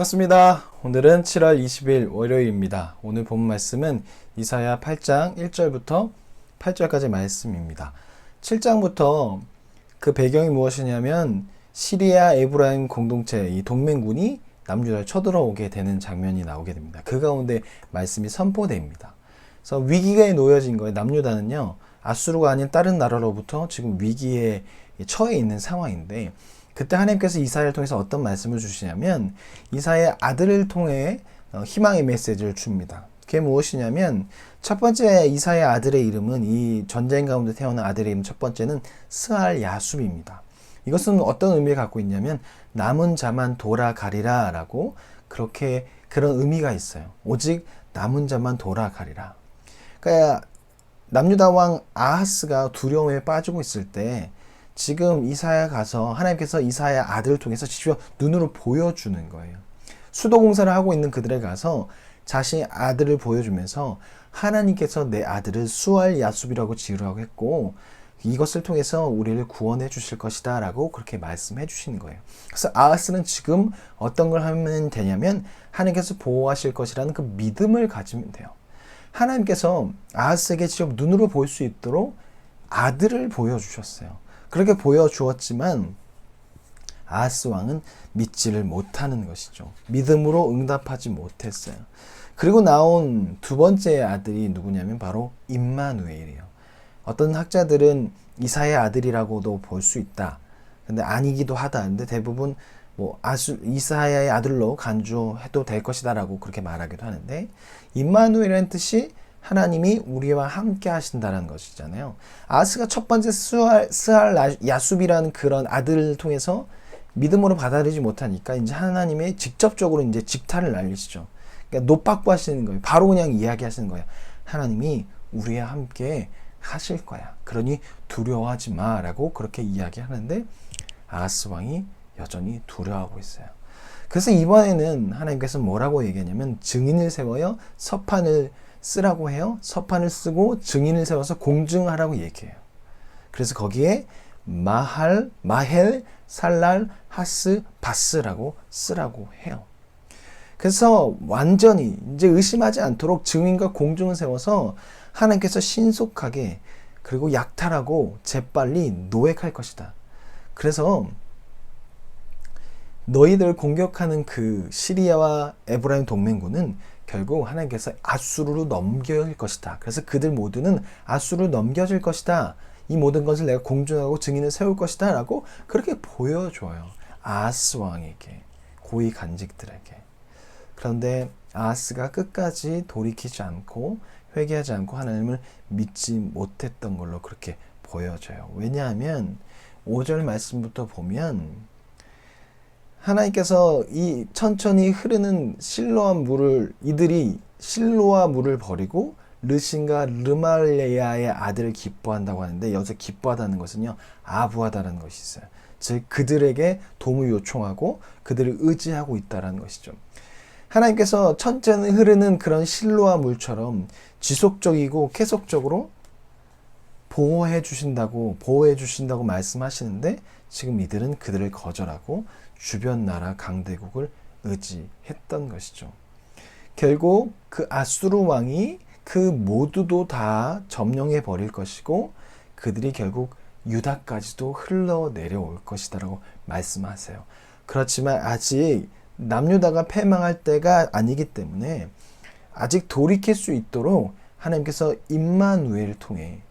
반갑습니다. 오늘은 7월 20일 월요일입니다. 오늘 본 말씀은 이사야 8장 1절부터 8절까지 말씀입니다. 7장부터 그 배경이 무엇이냐면 시리아 에브라임 공동체 이 동맹군이 남유다를 쳐들어오게 되는 장면이 나오게 됩니다. 그 가운데 말씀이 선포됩니다. 그래서 위기에 놓여진 거예요. 남유다는요, 아수르가 아닌 다른 나라로부터 지금 위기에 처해 있는 상황인데, 그때 하나님께서 이사야를 통해서 어떤 말씀을 주시냐면 이사야의 아들을 통해 희망의 메시지를 줍니다. 그게 무엇이냐면 첫 번째 이사야의 아들의 이름은, 이 전쟁 가운데 태어난 아들의 이름 첫 번째는 스알 야숲입니다. 이것은 어떤 의미를 갖고 있냐면 남은 자만 돌아가리라 라고, 그렇게 그런 의미가 있어요. 오직 남은 자만 돌아가리라. 그러니까 남유다 왕 아하스가 두려움에 빠지고 있을 때 지금 이사야 가서 하나님께서 이사야 아들을 통해서 직접 눈으로 보여주는 거예요. 수도공사를 하고 있는 그들에 가서 자신의 아들을 보여주면서 하나님께서 내 아들을 수알 야숲이라고 지으라고 했고 이것을 통해서 우리를 구원해 주실 것이다 라고 그렇게 말씀해 주시는 거예요. 그래서 아하스는 지금 어떤 걸 하면 되냐면 하나님께서 보호하실 것이라는 그 믿음을 가지면 돼요. 하나님께서 아하스에게 직접 눈으로 볼 수 있도록 아들을 보여주셨어요. 그렇게 보여주었지만 아하스 왕은 믿지를 못하는 것이죠. 믿음으로 응답하지 못했어요. 그리고 나온 두 번째 아들이 누구냐면 바로 임마누엘이에요. 어떤 학자들은 이사야의 아들이라고도 볼 수 있다. 근데 아니기도 하다. 근데 대부분 이사야의 아들로 간주해도 될 것이다라고 그렇게 말하기도 하는데, 임마누엘이라는 뜻이 하나님이 우리와 함께 하신다는 것이잖아요. 아하스가 첫 번째 스알 야숲이라는 그런 아들을 통해서 믿음으로 받아들이지 못하니까 이제 하나님의 직접적으로 이제 직타를 날리시죠. 그러니까 노박부 하시는 거예요. 바로 그냥 이야기하시는 거예요. 하나님이 우리와 함께 하실 거야. 그러니 두려워하지 마라고 그렇게 이야기하는데 아하스 왕이 여전히 두려워하고 있어요. 그래서 이번에는 하나님께서 뭐라고 얘기하냐면 증인을 세워요 서판을 쓰라고 해요. 서판을 쓰고 증인을 세워서 공증하라고 얘기해요. 그래서 거기에 마헬, 살랄, 하스, 바스라고 쓰라고 해요. 그래서 완전히 이제 의심하지 않도록 증인과 공증을 세워서 하나님께서 신속하게 그리고 약탈하고 재빨리 노획할 것이다. 그래서 너희들 공격하는 그 시리아와 에브라임 동맹군은 결국 하나님께서 아수르로 넘겨질 것이다. 그래서 그들 모두는 아수르로 넘겨질 것이다. 이 모든 것을 내가 공증하고 증인을 세울 것이다 라고 그렇게 보여줘요. 아하스 왕에게, 고위 간직들에게. 그런데 아하스가 끝까지 돌이키지 않고 회개하지 않고 하나님을 믿지 못했던 걸로 그렇게 보여져요. 왜냐하면 5절 말씀부터 보면 하나님께서 이 천천히 흐르는 이들이 실로아 물을 버리고 르신과 르말레야의 아들을 기뻐한다고 하는데, 여기서 기뻐하다는 것은요, 아부하다는 것이 있어요. 즉 그들에게 도움을 요청하고 그들을 의지하고 있다는 것이죠. 하나님께서 천천히 흐르는 그런 실로아 물처럼 지속적이고 계속적으로 보호해 주신다고 말씀하시는데, 지금 이들은 그들을 거절하고 주변 나라 강대국을 의지했던 것이죠. 결국 그 아수르 왕이 그 모두도 다 점령해 버릴 것이고 그들이 결국 유다까지도 흘러내려올 것이다라고 말씀하세요. 그렇지만 아직 남유다가 패망할 때가 아니기 때문에 아직 돌이킬 수 있도록 하나님께서 임마누엘을 통해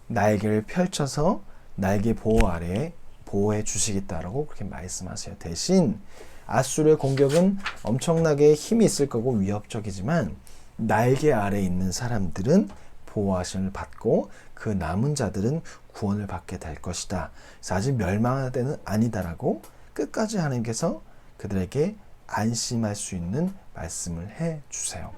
날개를 펼쳐서 날개 보호 아래에 보호해 주시겠다라고 그렇게 말씀하세요. 대신 아수르의 공격은 엄청나게 힘이 있을 거고 위협적이지만 날개 아래에 있는 사람들은 보호하심을 받고 그 남은 자들은 구원을 받게 될 것이다. 그래서 아직 멸망할 때는 아니다라고 끝까지 하나님께서 그들에게 안심할 수 있는 말씀을 해 주세요.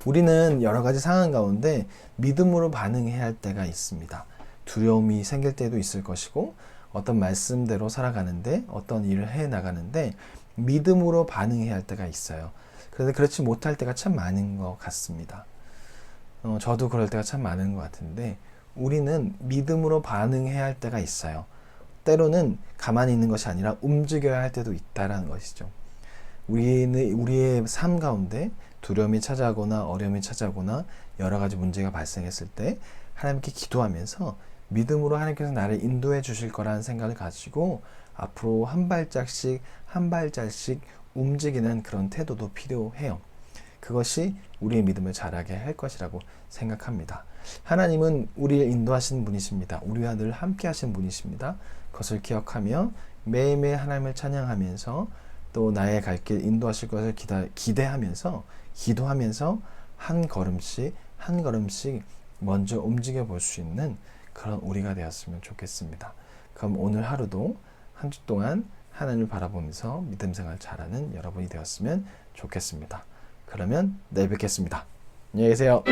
우리는 여러 가지 상황 가운데 믿음으로 반응해야 할 때가 있습니다. 두려움이 생길 때도 있을 것이고 어떤 말씀대로 살아가는데 어떤 일을 해 나가는데 믿음으로 반응해야 할 때가 있어요. 그런데 그렇지 못할 때가 참 많은 것 같습니다. 저도 그럴 때가 참 많은 것 같은데 우리는 믿음으로 반응해야 할 때가 있어요. 때로는 가만히 있는 것이 아니라 움직여야 할 때도 있다라는 것이죠. 우리의 삶 가운데 두려움이 찾아오거나 어려움이 찾아오거나 여러 가지 문제가 발생했을 때 하나님께 기도하면서 믿음으로 하나님께서 나를 인도해 주실 거라는 생각을 가지고 앞으로 한 발짝씩 한 발짝씩 움직이는 그런 태도도 필요해요. 그것이 우리의 믿음을 자라게 할 것이라고 생각합니다. 하나님은 우리를 인도하시는 분이십니다. 우리와 늘 함께 하시는 분이십니다. 그것을 기억하며 매일매일 하나님을 찬양하면서 또 나의 갈 길 인도하실 것을 기대하면서 기도하면서 한 걸음씩 한 걸음씩 먼저 움직여 볼 수 있는 그런 우리가 되었으면 좋겠습니다. 그럼 오늘 하루도 한 주 동안 하나님을 바라보면서 믿음 생활 잘하는 여러분이 되었으면 좋겠습니다. 그러면 내일 뵙겠습니다. 안녕히 계세요.